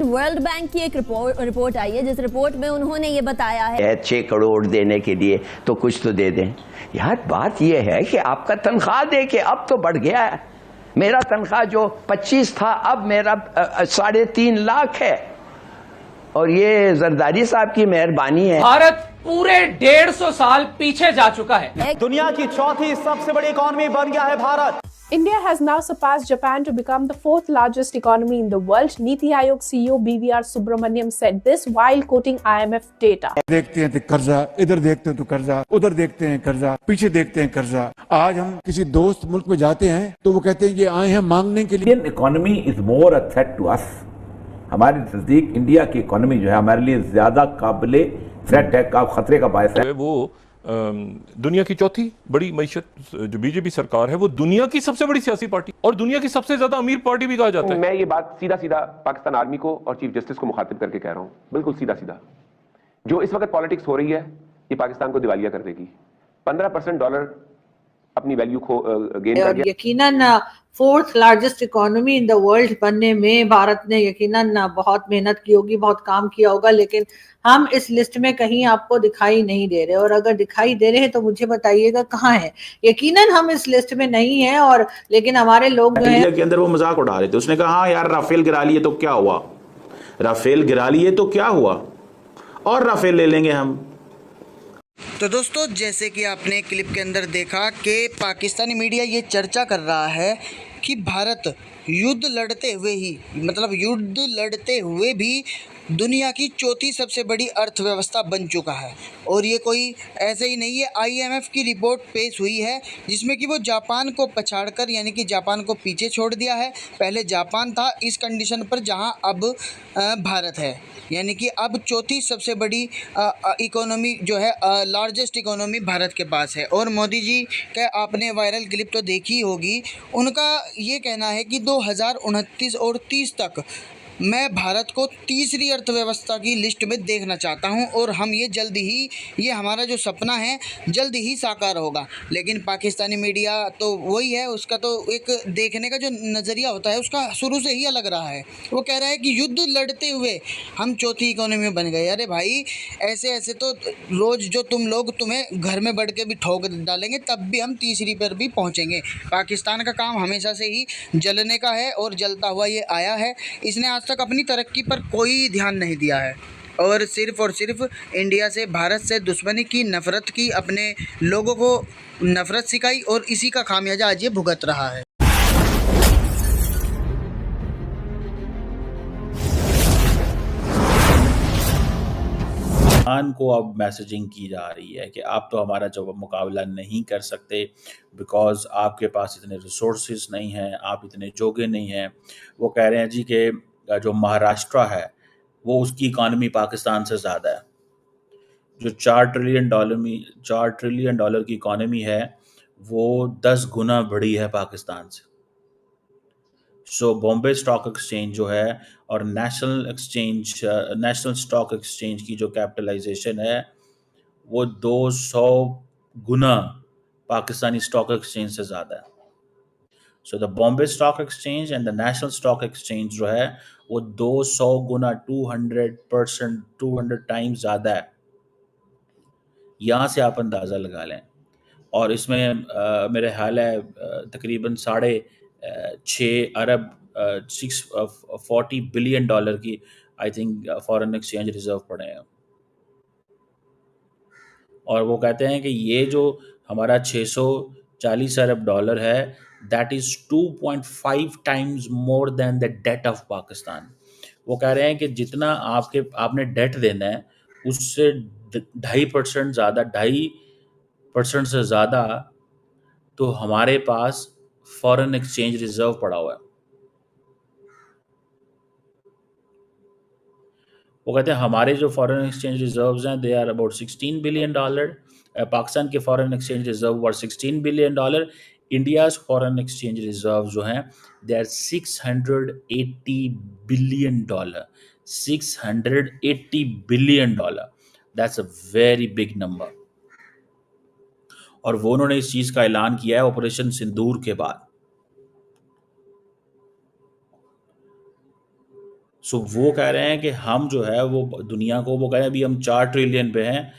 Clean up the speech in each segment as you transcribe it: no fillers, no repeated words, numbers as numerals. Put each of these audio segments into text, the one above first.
World bank की एक report आई है, जिस रिपोर्ट में उन्होंने ये बताया है 6 करोड़ देने के लिए तो कुछ तो दे दें यार। बात यह है कि आपका तनख्वाह दे के अब तो बढ़ गया है। मेरा तनख्वाह जो 25 था अब मेरा 3.5 लाख है, और ये जरदारी साहब की मेहरबानी है। भारत पूरे 150 साल पीछे जा चुका है। दुनिया की चौथी सबसे बड़ी इकोनॉमी बन गया है Bharat. India has now surpassed Japan to become the fourth largest economy in the world. Niti Aayog CEO BVR Subramaniam said this while quoting IMF data. देखते हैं तो कर्जा, इधर देखते हैं तो कर्जा, उधर देखते हैं कर्जा, पीछे देखते हैं कर्जा। आज हम किसी दोस्त मुल्क में जाते हैं तो वो कहते हैं कि आए हैं मांगने के लिए। Indian economy is more a threat to us. हमारे नजदीक इंडिया की इकोनॉमी जो है हमारे लिए ज्यादा काबिले थ्रेट है, खतरे का बायस है। वो दुनिया की चौथी बड़ी मईशत जो बीजेपी सरकार है वो दुनिया की सबसे बड़ी सियासी पार्टी और दुनिया की सबसे ज्यादा अमीर पार्टी भी कहा जाता है। मैं ये बात सीधा सीधा पाकिस्तान आर्मी को और चीफ जस्टिस को मुखातिब करके कह रहा हूं, बिल्कुल सीधा सीधा। जो इस वक्त पॉलिटिक्स हो रही है ये पाकिस्तान को दिवालिया कर देगी। 15% डॉलर अपनी वैल्यू को गेन कर गया। यकीनन fourth largest economy in the world बनने में भारत ने यकीनन बहुत मेहनत की होगी, बहुत काम किया होगा, लेकिन हम इस लिस्ट में कहीं आपको दिखाई नहीं दे रहे। और अगर दिखाई दे रहे हैं तो मुझे बताइएगा कहाँ है। यकीनन हम इस लिस्ट में नहीं है, और लेकिन हमारे लोग जो है के अंदर वो मजाक उड़ा रहे थे। उसने कहा हाँ यार राफेल गिरा लिए तो क्या हुआ, राफेल गिरा लिए तो क्या हुआ, और राफेल ले लेंगे हम। तो दोस्तों, जैसे कि आपने क्लिप के अंदर देखा कि पाकिस्तानी मीडिया ये चर्चा कर रहा है कि भारत युद्ध लड़ते हुए भी दुनिया की चौथी सबसे बड़ी अर्थव्यवस्था बन चुका है। और ये कोई ऐसे ही नहीं है, IMF की रिपोर्ट पेश हुई है जिसमें कि वो जापान को पछाड़कर, यानी कि जापान को पीछे छोड़ दिया है। पहले जापान था इस कंडीशन पर जहां अब भारत है, यानी कि अब चौथी सबसे बड़ी इकोनॉमी जो है, लार्जेस्ट इकोनॉमी भारत के पास है। और मोदी जी का आपने वायरल क्लिप तो देखी होगी, उनका ये कहना है कि 2029 और 30 तक मैं भारत को तीसरी अर्थव्यवस्था की लिस्ट में देखना चाहता हूं, और हम ये जल्दी ही, ये हमारा जो सपना है जल्दी ही साकार होगा। लेकिन पाकिस्तानी मीडिया तो वही है, उसका तो एक देखने का जो नज़रिया होता है उसका शुरू से ही अलग रहा है। वो कह रहा है कि युद्ध लड़ते हुए हम चौथी इकोनॉमी बन गए। अरे भाई, ऐसे तो रोज़ जो तुम्हें घर में बढ़ के भी ठोक डालेंगे, तब भी हम तीसरी पर भी पहुँचेंगे। पाकिस्तान का काम हमेशा से ही जलने का है, और जलता हुआ ये आया है। इसने आज तक अपनी तरक्की पर कोई ध्यान नहीं दिया है, और सिर्फ इंडिया से, भारत से दुश्मनी की, नफरत की, अपने लोगों को नफरत सिखाई, और इसी का खामियाजा आज ये भुगत रहा है। पाकिस्तान को अब मैसेजिंग की जा रही है कि आप तो हमारा जो मुकाबला नहीं कर सकते, बिकॉज़ आपके पास इतने रिसोर्सेज नहीं हैं, आप इतने जोगे नहीं हैं। वो कह रहे हैं जी कि जो महाराष्ट्र है वो उसकी इकॉनमी पाकिस्तान से ज़्यादा है। जो 4 ट्रिलियन डॉलर की इकॉनमी है वो 10 गुना बड़ी है पाकिस्तान से। सो बॉम्बे स्टॉक एक्सचेंज जो है और नेशनल स्टॉक एक्सचेंज की जो कैपिटलाइजेशन है वो 200 गुना पाकिस्तानी स्टॉक एक्सचेंज से ज़्यादा है। So the Bombay stock exchange and the national stock exchange जो है वो 200 गुना 200 टाइम्स ज़्यादा है। यहाँ से आप अंदाज़ा लगा लें। और इसमें मेरे ख्याल है तकरीबन 6.5 अरब 640 बिलियन डॉलर की I think foreign exchange reserve पड़े हैं। और वो कहते हैं कि ये जो हमारा 640 अरब डॉलर है, that is 2.5 times more than the debt of Pakistan. वो कह रहे हैं कि जितना आपने डेट देना है उससे 2.5% ज़्यादा, 2.5% से ज़्यादा तो हमारे पास फॉरेन एक्सचेंज रिजर्व पड़ा हुआ है। वो कहते हैं हमारे जो फॉरेन एक्सचेंज रिजर्व्स हैं they are about 16 billion dollar. Pakistan के foreign exchange reserve were 16 billion dollar. India's foreign exchange reserve जो हैं they are 680 billion dollar. 680 billion dollar, that's a very big number. और वो उन्होंने इस चीज़ का ऐलान किया है ऑपरेशन सिंदूर के बाद। सो वो कह रहे हैं कि हम जो है वो दुनिया को, वो कह रहे हैं अभी हम 4 ट्रिलियन पे हैं,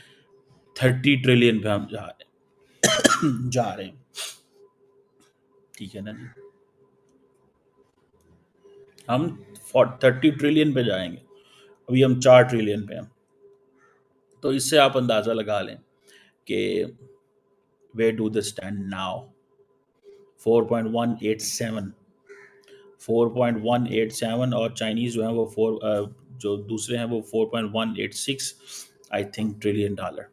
30 ट्रिलियन पे हम जा रहे हैं। ठीक है ना जी, हम 30 ट्रिलियन पे जाएंगे, अभी हम 4 ट्रिलियन पे हैं। तो इससे आप अंदाज़ा लगा लें कि वे डू द स्टैंड नाउ। 4.187 और चाइनीज़ जो हैं वो जो दूसरे हैं वो 4.186 आई थिंक ट्रिलियन डॉलर।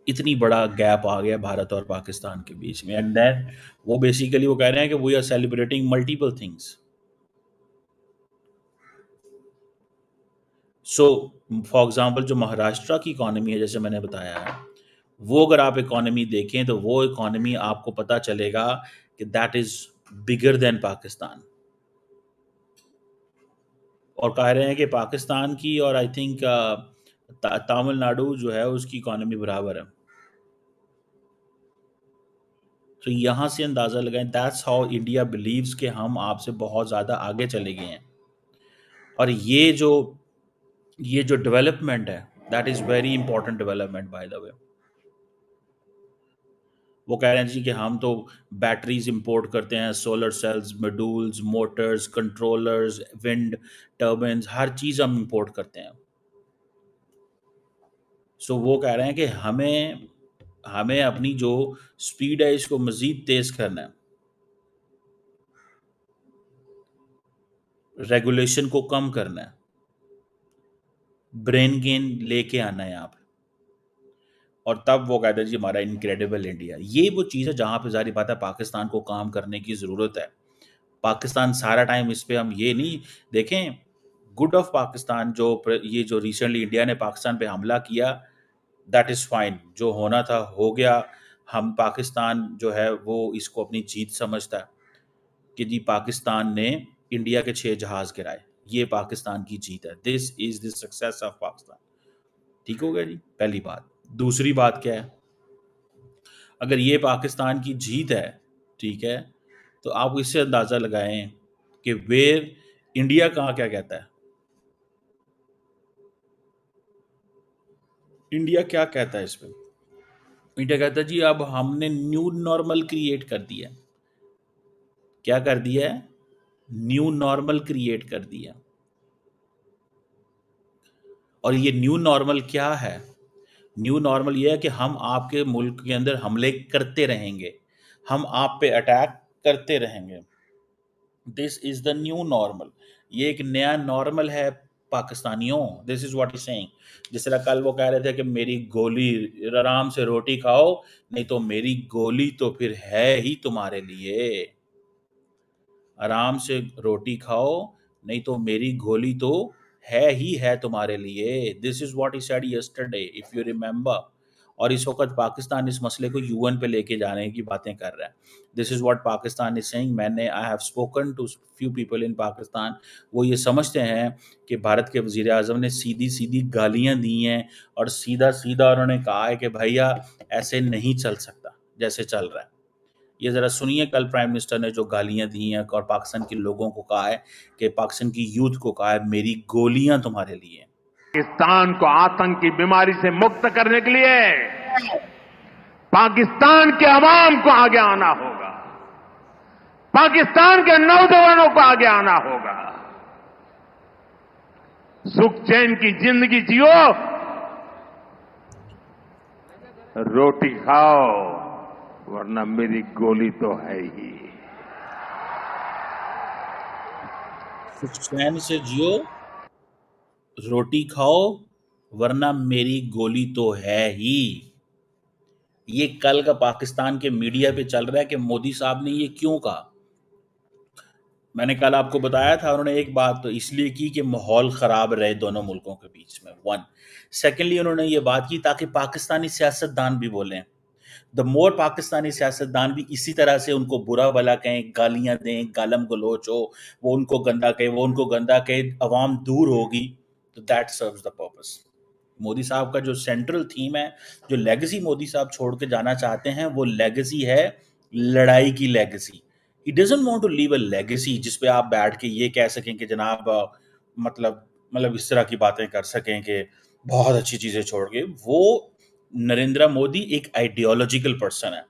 इतनी बड़ा गैप आ गया भारत और पाकिस्तान के बीच में। एंड देन वो बेसिकली वो कह रहे हैं कि we are celebrating multiple things. So for example जो महाराष्ट्र की इकॉनमी है, जैसे मैंने बताया है, वो अगर आप इकॉनमी देखें तो वो इकॉनमी आपको पता चलेगा कि that is bigger than Pakistan. और कह रहे हैं कि पाकिस्तान की और आई थिंक तमिलनाडु जो है उसकी इकॉनमी बराबर है। तो यहाँ से अंदाज़ा लगाएं, दैट्स हाउ इंडिया बिलीव्स कि हम आपसे बहुत ज़्यादा आगे चले गए हैं। और ये जो डेवलपमेंट है, that is very important development by the way. वो कह रहे हैं जी कि हम तो बैटरीज इंपोर्ट करते हैं, solar cells, modules, motors, controllers, wind turbines, हर चीज़ हम इंपोर्ट करते हैं। सो वो कह रहे हैं कि हमें अपनी जो स्पीड है इसको मज़ीद तेज़ करना है, रेगुलेशन को कम करना है, ब्रेन गेन लेके आना है यहाँ पे। और तब वो कहते हैं जी हमारा इनक्रेडिबल इंडिया। ये वो चीज़ है जहाँ पे ज़ाहिर बात है पाकिस्तान को काम करने की ज़रूरत है। पाकिस्तान सारा टाइम इस पे हम ये नहीं देखें, गुड ऑफ पाकिस्तान ये जो रिसेंटली इंडिया ने पाकिस्तान पे हमला किया, दैट इज़ फाइन, जो होना था हो गया। हम पाकिस्तान जो है वो इसको अपनी जीत समझता है कि जी पाकिस्तान ने इंडिया के 6 जहाज़ गिराए, ये पाकिस्तान की जीत है। This is the success of Pakistan. ठीक हो गया जी, पहली बात। दूसरी बात क्या है, अगर ये पाकिस्तान की जीत है, ठीक है, तो आप इससे अंदाज़ा लगाएं कि वेयर इंडिया कहाँ क्या कहता है। इंडिया क्या कहता है इस पर? इंडिया कहता है जी अब हमने न्यू नॉर्मल क्रिएट कर दिया। क्या कर दिया है? न्यू नॉर्मल क्रिएट कर दिया। और ये न्यू नॉर्मल क्या है? न्यू नॉर्मल ये है कि हम आपके मुल्क के अंदर हमले करते रहेंगे, हम आप पे अटैक करते रहेंगे। This is the new normal. ये एक नया नॉर्मल है पाकिस्तानियों। This is what is saying. जिस तरह कल वो कह रहे थे कि मेरी गोली, आराम से रोटी खाओ, नहीं तो मेरी गोली तो फिर है ही तुम्हारे लिए। आराम से रोटी खाओ, नहीं तो मेरी गोली तो है तुम्हारे लिए। This is what he said yesterday, if you remember. और इस वक्त पाकिस्तान इस मसले को यूएन पे लेके जाने की बातें कर रहा है। This is what Pakistan is saying. I have spoken to few people in Pakistan. वो ये समझते हैं कि भारत के वजीर आज़म ने सीधी सीधी गालियां दी हैं और सीधा सीधा उन्होंने कहा है कि भैया ऐसे नहीं चल सकता जैसे चल रहा है। ये ज़रा सुनिए, कल प्राइम मिनिस्टर ने जो गालियां दी हैं और पाकिस्तान के लोगों को कहा है कि पाकिस्तान की यूथ को कहा है मेरी गोलियां तुम्हारे लिए। पाकिस्तान को आतंक की बीमारी से मुक्त करने के लिए पाकिस्तान के अवाम को आगे आना होगा, पाकिस्तान के नौजवानों को आगे आना होगा। सुख चैन की जिंदगी जियो, रोटी खाओ, वरना मेरी गोली तो है ही। चैन से जियो, रोटी खाओ, वरना मेरी गोली तो है ही। ये कल का पाकिस्तान के मीडिया पे चल रहा है कि मोदी साहब ने ये क्यों कहा। मैंने कल आपको बताया था, उन्होंने एक बात तो इसलिए की कि माहौल ख़राब रहे दोनों मुल्कों के बीच में, 1। सेकेंडली उन्होंने ये बात की ताकि पाकिस्तानी सियासतदान भी बोलें। द मोर पाकिस्तानी सियासतदान भी इसी तरह से उनको बुरा भला कहें, गालियां दें, गालम गलोच हो, वो उनको गंदा कहे, अवाम दूर होगी, तो that serves the purpose. Modi साहब का जो सेंट्रल थीम है, जो लेगेसी मोदी साहब छोड़ के जाना चाहते हैं, वो लेगेसी है लड़ाई की legacy, he doesn't want to leave a legacy जिस पे आप बैठ के ये कह सकें कि जनाब मतलब इस तरह की बातें कर सकें कि बहुत अच्छी चीजें छोड़ के। वो नरेंद्र मोदी एक आइडियोलॉजिकल पर्सन है।